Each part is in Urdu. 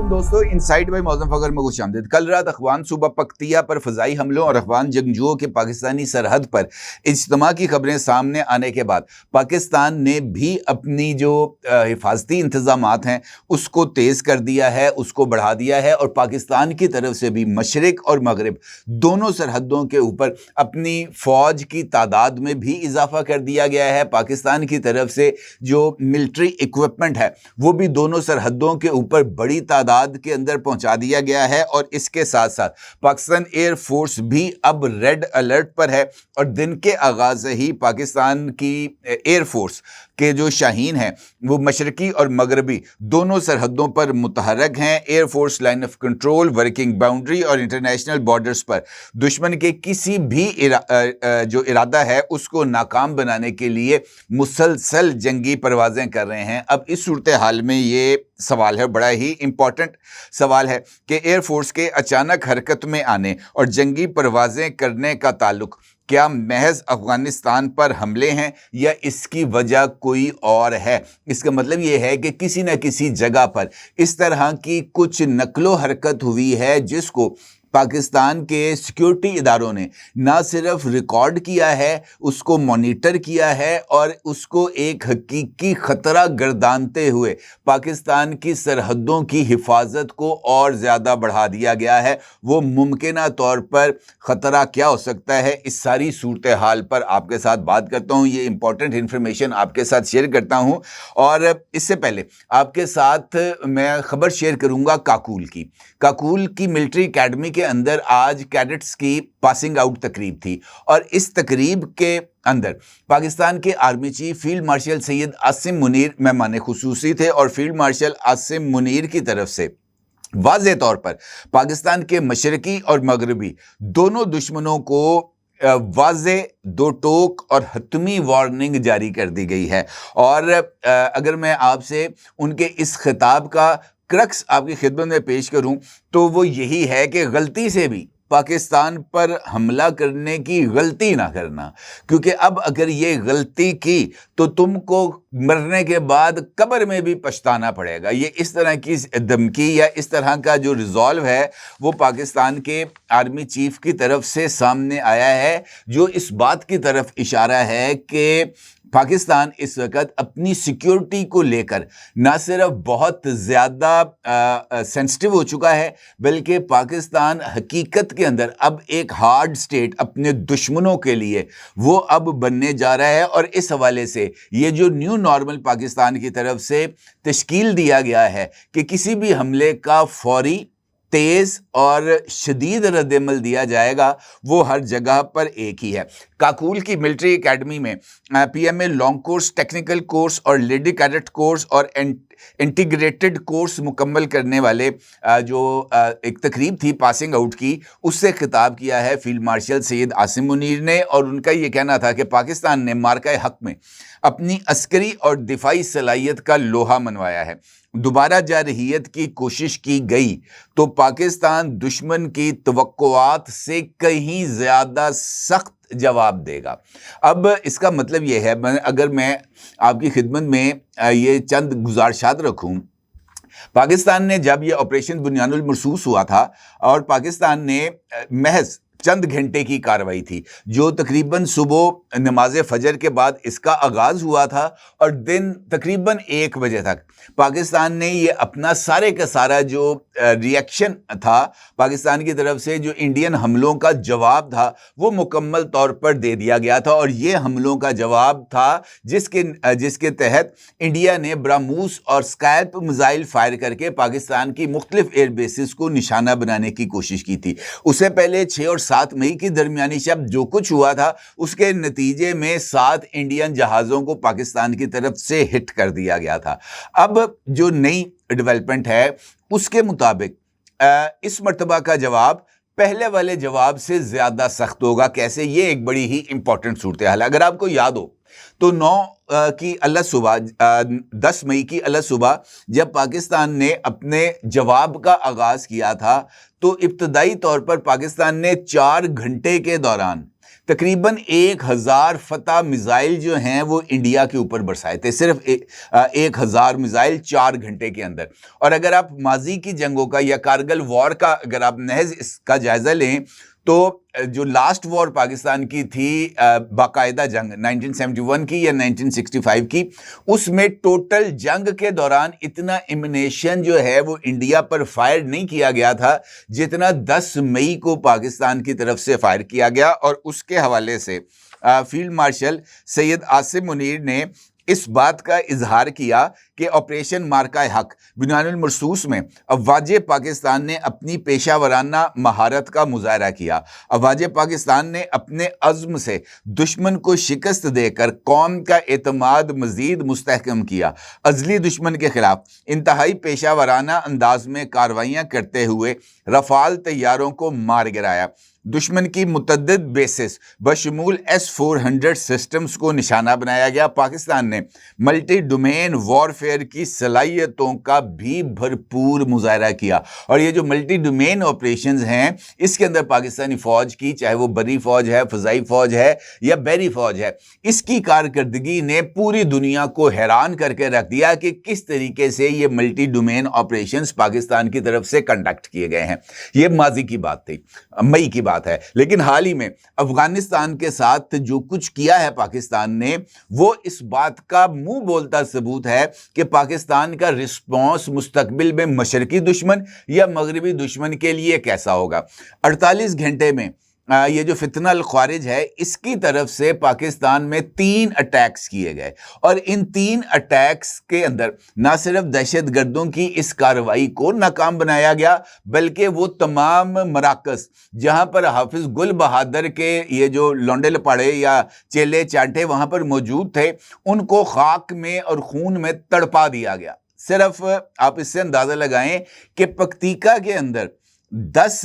علیکم دوستو، انسائٹ بائی موزم فخر میں خوش آمدید۔ کل رات اخوان صوبہ پکتیا پر فضائی حملوں اور افغان جنگجوؤں کے پاکستانی سرحد پر اجتماع کی خبریں سامنے آنے کے بعد پاکستان نے بھی اپنی جو حفاظتی انتظامات ہیں اس کو تیز کر دیا ہے، اس کو بڑھا دیا ہے، اور پاکستان کی طرف سے بھی مشرق اور مغرب دونوں سرحدوں کے اوپر اپنی فوج کی تعداد میں بھی اضافہ کر دیا گیا ہے۔ پاکستان کی طرف سے جو ملٹری ایکوپمنٹ ہے وہ بھی دونوں سرحدوں کے اوپر بڑی تعداد کے اندر پہنچا دیا گیا ہے، اور اس کے ساتھ ساتھ پاکستان ایئر فورس بھی اب ریڈ الرٹ پر ہے، اور دن کے آغاز سے ہی پاکستان کی ایئر فورس کے جو شاہین ہیں وہ مشرقی اور مغربی دونوں سرحدوں پر متحرک ہیں۔ Air force line of control, working boundary اور انٹرنیشنل بارڈرز پر دشمن کے کسی بھی جو ارادہ ہے اس کو ناکام بنانے کے لیے مسلسل جنگی پروازیں کر رہے ہیں۔ اب اس صورتحال میں یہ سوال ہے، بڑا ہی امپورٹنٹ سوال ہے کہ ایئر فورس کے اچانک حرکت میں آنے اور جنگی پروازیں کرنے کا تعلق کیا محض افغانستان پر حملے ہیں یا اس کی وجہ کوئی اور ہے؟ اس کا مطلب یہ ہے کہ کسی نہ کسی جگہ پر اس طرح کی کچھ نقل و حرکت ہوئی ہے جس کو پاکستان کے سیکیورٹی اداروں نے نہ صرف ریکارڈ کیا ہے، اس کو مانیٹر کیا ہے، اور اس کو ایک حقیقی خطرہ گردانتے ہوئے پاکستان کی سرحدوں کی حفاظت کو اور زیادہ بڑھا دیا گیا ہے۔ وہ ممکنہ طور پر خطرہ کیا ہو سکتا ہے، اس ساری صورتحال پر آپ کے ساتھ بات کرتا ہوں، یہ امپورٹنٹ انفارمیشن آپ کے ساتھ شیئر کرتا ہوں۔ اور اس سے پہلے آپ کے ساتھ میں خبر شیئر کروں گا کاکول کی ملٹری اکیڈمی کے اندر آج کیڈٹس کی پاسنگ آؤٹ تقریب تھی، اور اس تقریب کے اندر پاکستان کے army chief field marshal Syed Asim Munir مہمان خصوصی تھے، اور فیلڈ مارشل عاصم منیر کی طرف سے واضح طور پر پاکستان کے مشرقی اور مغربی دونوں دشمنوں کو واضح دو ٹوک اور حتمی وارننگ جاری کر دی گئی ہے۔ اور اگر میں آپ سے ان کے اس خطاب کا کرکس آپ کی خدمت میں پیش کروں تو وہ یہی ہے کہ غلطی سے بھی پاکستان پر حملہ کرنے کی غلطی نہ کرنا، کیونکہ اب اگر یہ غلطی کی تو تم کو مرنے کے بعد قبر میں بھی پچھتانا پڑے گا۔ یہ اس طرح کی دھمکی یا اس طرح کا جو ریزالو ہے وہ پاکستان کے آرمی چیف کی طرف سے سامنے آیا ہے، جو اس بات کی طرف اشارہ ہے کہ پاکستان اس وقت اپنی سیکیورٹی کو لے کر نہ صرف بہت زیادہ سینسٹیو ہو چکا ہے، بلکہ پاکستان حقیقت کے اندر اب ایک ہارڈ سٹیٹ اپنے دشمنوں کے لیے وہ اب بننے جا رہا ہے۔ اور اس حوالے سے یہ جو نیو نارمل پاکستان کی طرف سے تشکیل دیا گیا ہے کہ کسی بھی حملے کا فوری، تیز اور شدید رد عمل دیا جائے گا، وہ ہر جگہ پر ایک ہی ہے۔ کاکول کی ملٹری اکیڈمی میں P M A long course, technical course اور لیڈی کیڈٹ کورس اور انٹیگریٹڈ کورس مکمل کرنے والے جو ایک تقریب تھی پاسنگ آؤٹ کی، اس سے خطاب کیا ہے فیلڈ مارشل سید عاصم منیر نے، اور ان کا یہ کہنا تھا کہ پاکستان نے مارکہ حق میں اپنی عسکری اور دفاعی صلاحیت کا لوہا منوایا ہے۔ دوبارہ جارحیت کی کوشش کی گئی تو پاکستان دشمن کی توقعات سے کہیں زیادہ سخت جواب دے گا۔ اب اس کا مطلب یہ ہے، اگر میں آپ کی خدمت میں یہ چند گزارشات رکھوں، پاکستان نے جب یہ آپریشن بنیان المرصوص ہوا تھا اور پاکستان نے محض چند گھنٹے کی کارروائی تھی، جو تقریباً صبح نماز فجر کے بعد اس کا آغاز ہوا تھا، اور دن تقریباً 1 بجے تک پاکستان نے یہ اپنا سارے کا سارا جو ریئیکشن تھا پاکستان کی طرف سے، جو انڈین حملوں کا جواب تھا، وہ مکمل طور پر دے دیا گیا تھا۔ اور یہ حملوں کا جواب تھا جس کے تحت انڈیا نے براموس اور اسکیلپ میزائل فائر کر کے پاکستان کی مختلف ایئر بیسز کو نشانہ بنانے کی کوشش کی تھی۔ اس سے پہلے 6 اور 7 مئی کی درمیانی شب جو کچھ ہوا تھا، اس کے نتیجے میں 7 انڈین جہازوں کو پاکستان کی طرف سے ہٹ کر دیا گیا تھا۔ اب جو نئی ڈیولپمنٹ ہے اس کے مطابق اس مرتبہ کا جواب پہلے والے جواب سے زیادہ سخت ہوگا۔ کیسے؟ یہ ایک بڑی ہی امپورٹنٹ صورتحال ہے۔ اگر آپ کو یاد ہو تو 10 مئی کی الگ صبح جب پاکستان نے اپنے جواب کا آغاز کیا تھا تو ابتدائی طور پر پاکستان نے 4 گھنٹے کے دوران تقریباً 1000 فتح میزائل جو ہیں وہ انڈیا کے اوپر برسائے تھے، صرف 1000 میزائل 4 گھنٹے کے اندر۔ اور اگر آپ ماضی کی جنگوں کا یا کارگل وار کا اگر آپ محض اس کا جائزہ لیں تو جو لاسٹ وار پاکستان کی تھی باقاعدہ جنگ 1971 کی یا 1965 کی، اس میں ٹوٹل جنگ کے دوران اتنا ایمونیشن جو ہے وہ انڈیا پر فائر نہیں کیا گیا تھا جتنا 10 مئی کو پاکستان کی طرف سے فائر کیا گیا۔ اور اس کے حوالے سے فیلڈ مارشل سید عاصم منیر نے اس بات کا اظہار کیا کہ آپریشن مارکہ حق بنیان المرصوص میں افواج پاکستان نے اپنی پیشہ ورانہ مہارت کا مظاہرہ کیا۔ افواج پاکستان نے اپنے عزم سے دشمن کو شکست دے کر قوم کا اعتماد مزید مستحکم کیا۔ ازلی دشمن کے خلاف انتہائی پیشہ ورانہ انداز میں کارروائیاں کرتے ہوئے رفال طیاروں کو مار گرایا۔ دشمن کی متعدد بیسز بشمول S-400 سسٹمز کو نشانہ بنایا گیا۔ پاکستان نے ملٹی ڈومین وارفیئر کی صلاحیتوں کا بھی بھرپور مظاہرہ کیا، اور یہ جو ملٹی ڈومین آپریشنز ہیں اس کے اندر پاکستانی فوج کی، چاہے وہ بری فوج ہے، فضائی فوج ہے یا بحری فوج ہے، اس کی کارکردگی نے پوری دنیا کو حیران کر کے رکھ دیا کہ کس طریقے سے یہ ملٹی ڈومین آپریشنز پاکستان کی طرف سے کنڈکٹ کیے گئے ہیں۔ یہ ماضی کی بات تھی، مئی کی بات ہے، لیکن حال ہی میں افغانستان کے ساتھ جو کچھ کیا ہے پاکستان نے، وہ اس بات کا منہ بولتا ثبوت ہے کہ پاکستان کا رسپانس مستقبل میں مشرقی دشمن یا مغربی دشمن کے لیے کیسا ہوگا۔ 48 گھنٹے میں یہ جو فتنہ الخوارج ہے اس کی طرف سے پاکستان میں 3 اٹیکس کیے گئے، اور ان 3 اٹیکس کے اندر نہ صرف دہشت گردوں کی اس کارروائی کو ناکام بنایا گیا، بلکہ وہ تمام مراکز جہاں پر حافظ گل بہادر کے یہ جو لونڈے لپاڑے یا چیلے چانٹے وہاں پر موجود تھے، ان کو خاک میں اور خون میں تڑپا دیا گیا۔ صرف آپ اس سے اندازہ لگائیں کہ پکتیکا کے اندر 10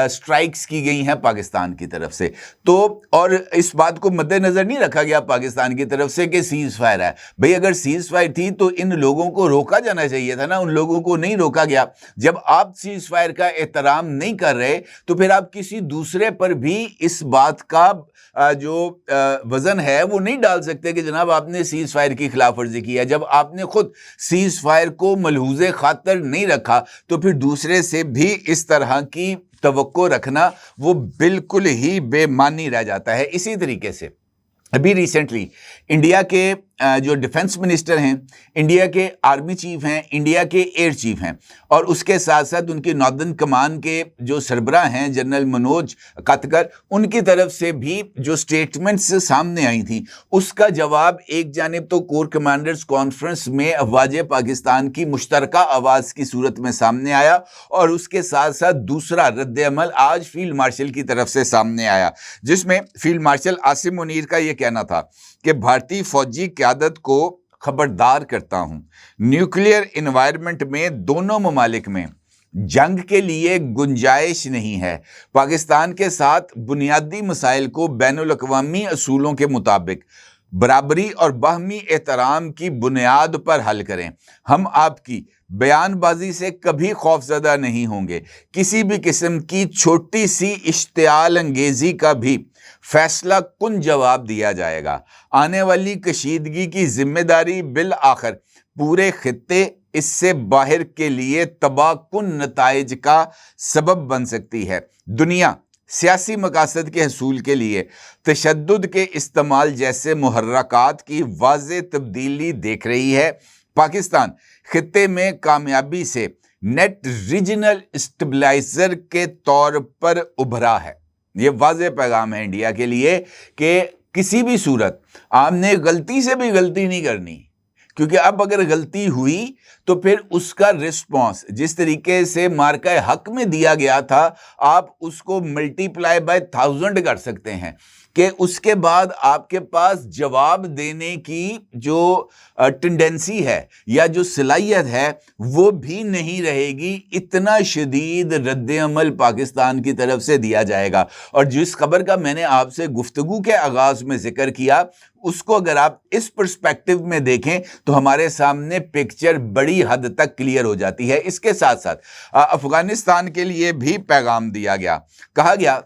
سٹرائکس کی گئی ہیں پاکستان کی طرف سے، تو اور اس بات کو مد نظر نہیں رکھا گیا پاکستان کی طرف سے کہ سیز فائر ہے۔ بھئی اگر سیز فائر تھی تو ان لوگوں کو روکا جانا چاہیے تھا نا، ان لوگوں کو نہیں روکا گیا۔ جب آپ سیز فائر کا احترام نہیں کر رہے تو پھر آپ کسی دوسرے پر بھی اس بات کا جو وزن ہے وہ نہیں ڈال سکتے کہ جناب آپ نے سیز فائر کی خلاف ورزی کی ہے۔ جب آپ نے خود سیز فائر کو ملحوظ خاطر نہیں رکھا تو پھر دوسرے سے بھی اس طرح کی توقع رکھنا وہ بالکل ہی بے معنی رہ جاتا ہے۔ اسی طریقے سے ابھی ریسنٹلی انڈیا کے جو ڈیفنس منسٹر ہیں، انڈیا کے آرمی چیف ہیں، انڈیا کے ایئر چیف ہیں، اور اس کے ساتھ ساتھ ان کی ناردرن کمان کے جو سربراہ ہیں جنرل منوج کاتکر، ان کی طرف سے بھی جو سٹیٹمنٹس سامنے آئی تھیں اس کا جواب ایک جانب تو کور کمانڈرز کانفرنس میں افواج پاکستان کی مشترکہ آواز کی صورت میں سامنے آیا، اور اس کے ساتھ ساتھ دوسرا رد عمل آج فیلڈ مارشل کی طرف سے سامنے آیا، جس میں فیلڈ مارشل عاصم منیر کا یہ کہنا تھا کہ بھارتی فوجی قیادت کو خبردار کرتا ہوں، نیوکلیئر انوائرمنٹ میں دونوں ممالک میں جنگ کے لیے گنجائش نہیں ہے۔ پاکستان کے ساتھ بنیادی مسائل کو بین الاقوامی اصولوں کے مطابق برابری اور باہمی احترام کی بنیاد پر حل کریں۔ ہم آپ کی بیان بازی سے کبھی خوف زدہ نہیں ہوں گے۔ کسی بھی قسم کی چھوٹی سی اشتعال انگیزی کا بھی فیصلہ کن جواب دیا جائے گا۔ آنے والی کشیدگی کی ذمہ داری بالآخر پورے خطے اس سے باہر کے لیے تباہ کن نتائج کا سبب بن سکتی ہے۔ دنیا سیاسی مقاصد کے حصول کے لیے تشدد کے استعمال جیسے محرکات کی واضح تبدیلی دیکھ رہی ہے۔ پاکستان خطے میں کامیابی سے نیٹ ریجنل اسٹیبلائزر کے طور پر ابھرا ہے۔ یہ واضح پیغام ہے انڈیا کے لیے کہ کسی بھی صورت آپ نے غلطی سے بھی غلطی نہیں کرنی، کیونکہ اب اگر غلطی ہوئی تو پھر اس کا رسپانس جس طریقے سے مارکہ حق میں دیا گیا تھا آپ اس کو ملٹی پلائی بائی 1000 کر سکتے ہیں، کہ اس کے بعد آپ کے پاس جواب دینے کی جو ٹینڈنسی ہے یا جو صلاحیت ہے وہ بھی نہیں رہے گی۔ اتنا شدید رد عمل پاکستان کی طرف سے دیا جائے گا۔ اور جس خبر کا میں نے آپ سے گفتگو کے آغاز میں ذکر کیا اس کو اگر آپ اس پرسپیکٹو میں دیکھیں تو ہمارے سامنے پکچر بڑی حد تک کلیئر ہو جاتی ہے۔ اس کے ساتھ ساتھ افغانستان کے لیے بھی پیغام دیا گیا، کہا گیا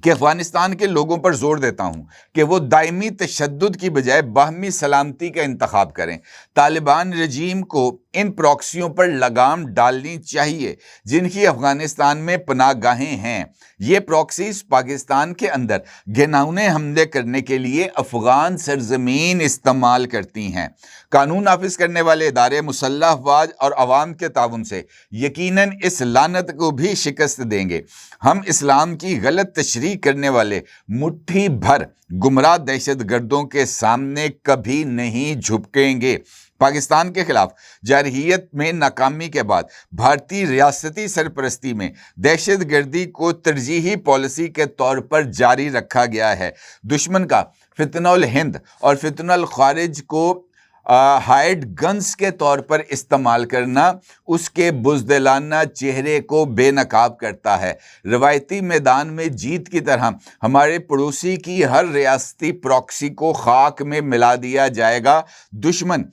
کہ افغانستان کے لوگوں پر زور دیتا ہوں کہ وہ دائمی تشدد کی بجائے باہمی سلامتی کا انتخاب کریں۔ طالبان رجیم کو ان پراکسیوں پر لگام ڈالنی چاہیے جن کی افغانستان میں پناہ گاہیں ہیں۔ یہ پراکسیز پاکستان کے اندر گھناؤنے حملے کرنے کے لیے افغان سرزمین استعمال کرتی ہیں۔ قانون نافذ کرنے والے ادارے مسلح افواج اور عوام کے تعاون سے یقیناً اس لعنت کو بھی شکست دیں گے۔ ہم اسلام کی غلط تشریح کرنے والے مٹھی بھر گمراہ دہشت گردوں کے سامنے کبھی نہیں جھکیں گے۔ پاکستان کے خلاف جارحیت میں ناکامی کے بعد بھارتی ریاستی سرپرستی میں دہشت گردی کو ترجیحی پالیسی کے طور پر جاری رکھا گیا ہے۔ دشمن کا فتنہ الہند اور فتنہ الخارج کو ہائیڈ گنز کے طور پر استعمال کرنا اس کے بزدلانہ چہرے کو بے نقاب کرتا ہے۔ روایتی میدان میں جیت کی طرح ہمارے پڑوسی کی ہر ریاستی پراکسی کو خاک میں ملا دیا جائے گا۔ دشمن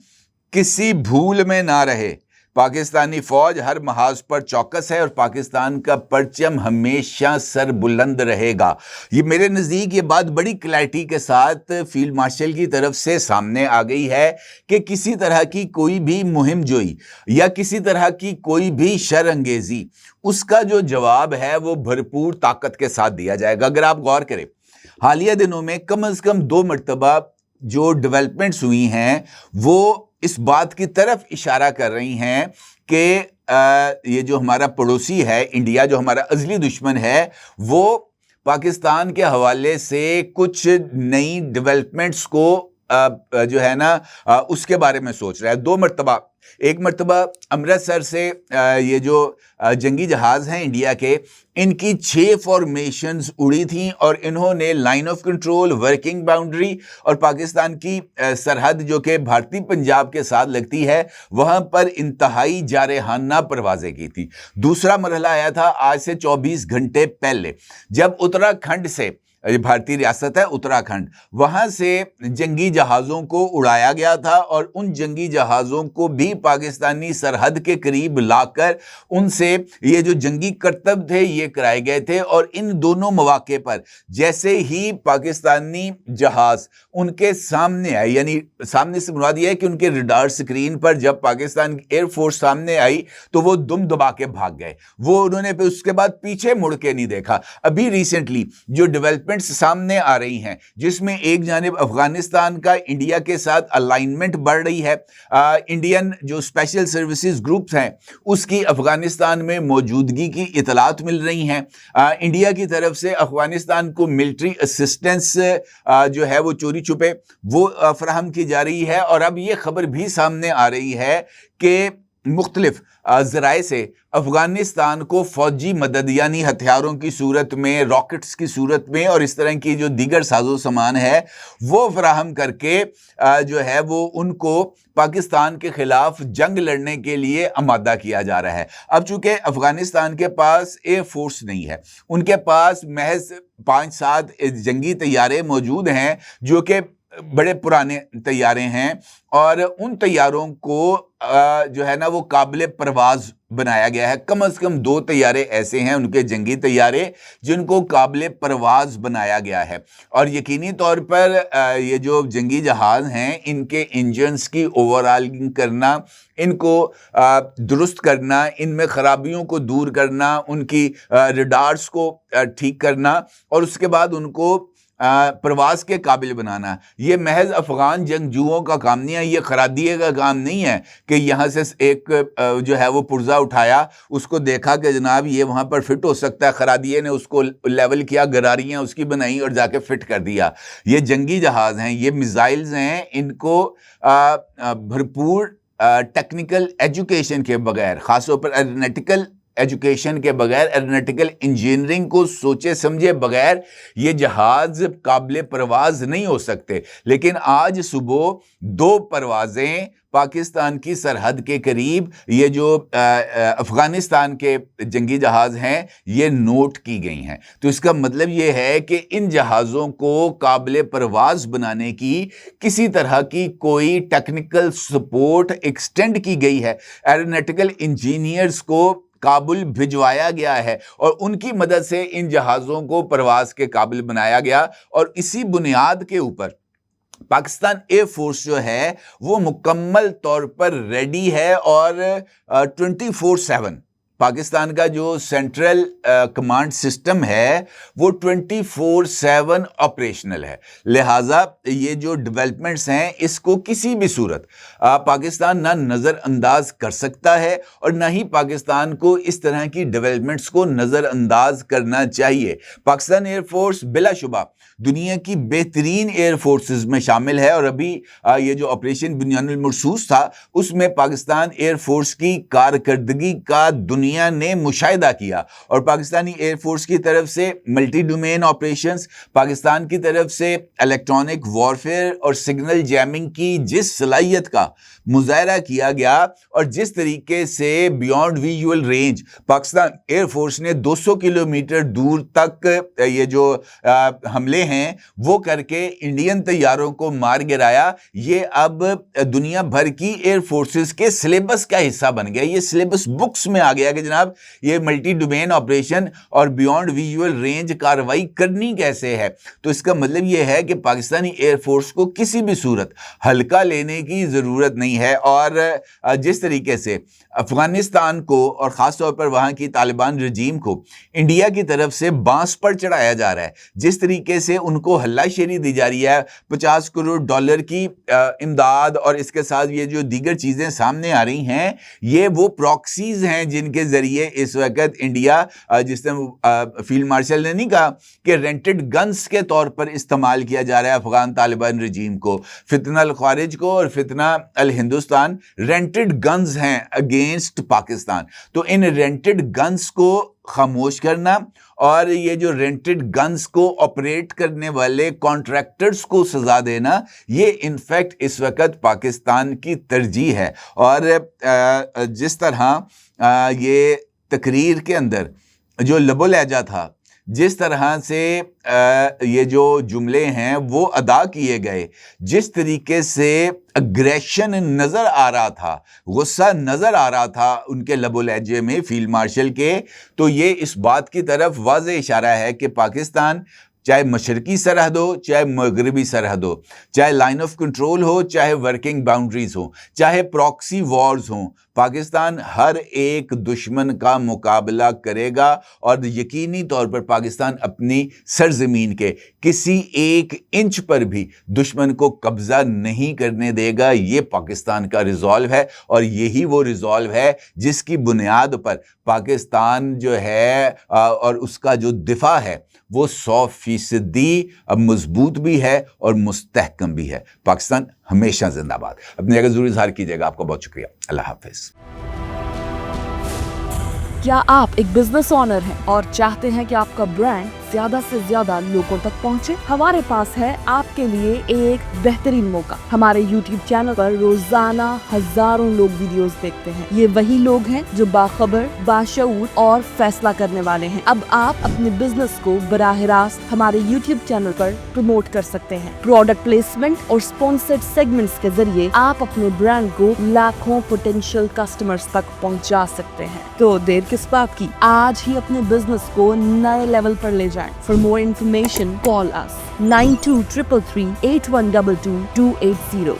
کسی بھول میں نہ رہے۔ پاکستانی فوج ہر محاذ پر چوکس ہے اور پاکستان کا پرچم ہمیشہ سر بلند رہے گا۔ یہ میرے نزدیک یہ بات بڑی کلیئرٹی کے ساتھ فیلڈ مارشل کی طرف سے سامنے آ گئی ہے کہ کسی طرح کی کوئی بھی مہم جوئی یا کسی طرح کی کوئی بھی شر انگیزی، اس کا جو جواب ہے وہ بھرپور طاقت کے ساتھ دیا جائے گا۔ اگر آپ غور کریں، حالیہ دنوں میں کم از کم 2 مرتبہ جو ڈیولپمنٹس ہوئی ہیں وہ اس بات کی طرف اشارہ کر رہی ہیں کہ یہ جو ہمارا پڑوسی ہے انڈیا، جو ہمارا ازلی دشمن ہے، وہ پاکستان کے حوالے سے کچھ نئی ڈیولپمنٹس کو جو ہے نا اس کے بارے میں سوچ رہا ہے۔ 2 مرتبہ، ایک مرتبہ امرتسر سے یہ جو جنگی جہاز ہیں انڈیا کے، ان کی 6 فارمیشنز اڑی تھیں اور انہوں نے line of control, working boundary اور پاکستان کی سرحد جو کہ بھارتی پنجاب کے ساتھ لگتی ہے وہاں پر انتہائی جارحانہ پروازیں کی تھی۔ دوسرا مرحلہ آیا تھا آج سے 24 گھنٹے پہلے، جب اتراکھنڈ سے، یہ بھارتی ریاست ہے اتراکھنڈ، وہاں سے جنگی جہازوں کو اڑایا گیا تھا اور ان جنگی جہازوں کو بھی پاکستانی سرحد کے قریب لا کر ان سے یہ جو جنگی کرتب تھے یہ کرائے گئے تھے۔ اور ان دونوں مواقع پر جیسے ہی پاکستانی جہاز ان کے سامنے آئے، یعنی سامنے سے مراد یہ ہے کہ ان کے ریڈار سکرین پر جب پاکستان ایئر فورس سامنے آئی تو وہ دم دبا کے بھاگ گئے، وہ انہوں نے پھر اس کے بعد پیچھے مڑ کے نہیں دیکھا۔ ابھی ریسنٹلی جو ڈیولپمنٹ سامنے آ رہی ہیں جس میں ایک جانب افغانستان کا انڈیا کے ساتھ الائنمنٹ بڑھ رہی ہے، انڈین جو اسپیشل سروسز گروپس ہیں اس کی افغانستان میں موجودگی کی اطلاعات مل رہی ہیں، انڈیا کی طرف سے افغانستان کو ملٹری اسسٹنس جو ہے وہ چوری چھپے وہ فراہم کی جا رہی ہے۔ اور اب یہ خبر بھی سامنے آ رہی ہے کہ مختلف ذرائع سے افغانستان کو فوجی مدد یعنی ہتھیاروں کی صورت میں، راکٹس کی صورت میں اور اس طرح کی جو دیگر ساز و سامان ہے وہ فراہم کر کے جو ہے وہ ان کو پاکستان کے خلاف جنگ لڑنے کے لیے آمادہ کیا جا رہا ہے۔ اب چونکہ افغانستان کے پاس ایئر فورس نہیں ہے، ان کے پاس محض 5-7 جنگی طیارے موجود ہیں جو کہ بڑے پرانے طیارے ہیں، اور ان طیاروں کو جو ہے نا وہ قابل پرواز بنایا گیا ہے۔ کم از کم 2 طیارے ایسے ہیں ان کے جنگی طیارے جن کو قابل پرواز بنایا گیا ہے، اور یقینی طور پر یہ جو جنگی جہاز ہیں ان کے انجنز کی اوورالنگ کرنا، ان کو درست کرنا، ان میں خرابیوں کو دور کرنا، ان کی ریڈارز کو ٹھیک کرنا اور اس کے بعد ان کو پرواز کے قابل بنانا، یہ محض افغان جنگجوؤں کا کام نہیں ہے، یہ خرادیے کا کام نہیں ہے کہ یہاں سے ایک جو ہے وہ پرزہ اٹھایا، اس کو دیکھا کہ جناب یہ وہاں پر فٹ ہو سکتا ہے، خرادیے نے اس کو لیول کیا، گراریاں اس کی بنائیں اور جا کے فٹ کر دیا۔ یہ جنگی جہاز ہیں، یہ میزائلز ہیں، ان کو بھرپور ٹیکنیکل ایجوکیشن کے بغیر، خاص طور پر ایروناٹیکل ایجوکیشن کے بغیر، ایروناٹیکل انجینئرنگ کو سوچے سمجھے بغیر یہ جہاز قابل پرواز نہیں ہو سکتے۔ لیکن آج صبح 2 پروازیں پاکستان کی سرحد کے قریب یہ جو افغانستان کے جنگی جہاز ہیں یہ نوٹ کی گئی ہیں۔ تو اس کا مطلب یہ ہے کہ ان جہازوں کو قابل پرواز بنانے کی کسی طرح کی کوئی ٹیکنیکل سپورٹ ایکسٹینڈ کی گئی ہے، ایروناٹیکل انجینئرز کو کابل بھجوایا گیا ہے اور ان کی مدد سے ان جہازوں کو پرواز کے قابل بنایا گیا، اور اسی بنیاد کے اوپر پاکستان ایئر فورس جو ہے وہ مکمل طور پر ریڈی ہے، اور 24/7 پاکستان کا جو سینٹرل کمانڈ سسٹم ہے وہ 24/7 آپریشنل ہے۔ لہٰذا یہ جو ڈیولپمنٹس ہیں اس کو کسی بھی صورت پاکستان نہ نظر انداز کر سکتا ہے، اور نہ ہی پاکستان کو اس طرح کی ڈیولپمنٹس کو نظر انداز کرنا چاہیے۔ پاکستان ایئر فورس بلا شبہ دنیا کی بہترین ایئر فورسز میں شامل ہے، اور ابھی یہ جو آپریشن بنیان المرصوص تھا اس میں پاکستان ایئر فورس کی کارکردگی کا دنیا نے مشاہدہ کیا، اور پاکستانی ایئر فورس کی طرف سے ملٹی ڈومین آپریشنز، پاکستان کی طرف سے الیکٹرانک وارفیئر اور سگنل جیمنگ کی جس صلاحیت کا مظاہرہ کیا گیا، اور جس طریقے سے beyond visual range Pakistan air force نے 200 کلومیٹر دور تک یہ جو حملے ہیں وہ کر کے انڈین طیاروں کو مار گرایا، یہ اب دنیا بھر کی ایئر فورسز کے سلیبس کا حصہ بن گیا۔ یہ سلیبس بکس میں آ گیا کہ جناب یہ ملٹی ڈومین آپریشن اور بیونڈ ویژول رینج کارروائی کرنی کیسے ہے۔ تو اس کا مطلب یہ ہے کہ پاکستانی ایئر فورس کو کسی بھی صورت ہلکا لینے کی ضرورت نہیں ہے، اور جس طریقے سے افغانستان کو اور خاص طور پر وہاں کی طالبان رجیم کو انڈیا کی طرف سے بانس پر چڑھایا جا رہا ہے، جس طریقے سے ان کو ہلہ شیری دی جا رہی ہے، $50 کروڑ کی امداد، اور اس کے ساتھ یہ جو دیگر چیزیں سامنے آ رہی ہیں یہ وہ پراکسیز ہیں جن کے ذریعے اس وقت انڈیا، جس نے فیلڈ مارشل نے نہیں کہا کہ رینٹڈ گنز کے طور پر استعمال کیا جا رہا ہے افغان طالبان رجیم کو، فتنہ الخوارج کو اور فتنہ الہندوستان رینٹڈ گنز ہیں اگینسٹ پاکستان۔ تو ان رینٹڈ گنز کو خاموش کرنا اور یہ جو رینٹڈ گنز کو آپریٹ کرنے والے کانٹریکٹرز کو سزا دینا، یہ انفیکٹ اس وقت پاکستان کی ترجیح ہے۔ اور جس طرح یہ تقریر کے اندر جو لب و لہجہ تھا، جس طرح سے یہ جو جملے ہیں وہ ادا کیے گئے، جس طریقے سے اگریشن نظر آ رہا تھا، غصہ نظر آ رہا تھا ان کے لب و لہجے میں فیلڈ مارشل کے، تو یہ اس بات کی طرف واضح اشارہ ہے کہ پاکستان چاہے مشرقی سرحد ہو چاہے مغربی سرحد ہو، چاہے لائن آف کنٹرول ہو چاہے ورکنگ باؤنڈریز ہو، چاہے پراکسی وارز ہوں، پاکستان ہر ایک دشمن کا مقابلہ کرے گا، اور یقینی طور پر پاکستان اپنی سرزمین کے کسی ایک انچ پر بھی دشمن کو قبضہ نہیں کرنے دے گا۔ یہ پاکستان کا ریزالو ہے، اور یہی وہ ریزالو ہے جس کی بنیاد پر پاکستان جو ہے اور اس کا جو دفاع ہے وہ 100% اب مضبوط بھی ہے اور مستحکم بھی ہے۔ پاکستان ہمیشہ زندہ باد۔ اپنی جگہ ضرور اظہار کیجیے گا۔ آپ کا بہت شکریہ۔ اللہ حافظ۔ کیا آپ ایک بزنس اونر ہیں اور چاہتے ہیں کہ آپ کا برانڈ زیادہ سے زیادہ لوگوں تک پہنچے؟ ہمارے پاس ہے آپ کے لیے ایک بہترین موقع۔ ہمارے یوٹیوب چینل پر روزانہ ہزاروں لوگ ویڈیوز دیکھتے ہیں۔ یہ وہی لوگ ہیں جو باخبر، باشعور اور فیصلہ کرنے والے ہیں۔ اب آپ اپنے بزنس کو براہ راست ہمارے یوٹیوب چینل پر پروموٹ کر سکتے ہیں۔ پروڈکٹ پلیسمنٹ اور اسپانسرڈ سیگمنٹس کے ذریعے آپ اپنے برانڈ کو لاکھوں پوٹینشیل کسٹمرز تک پہنچا سکتے ہیں۔ تو دیر کس بات کی؟ آج ہی اپنے بزنس کو نئے لیول پر لے جائیں۔ For more information, call us 9233 8122 280.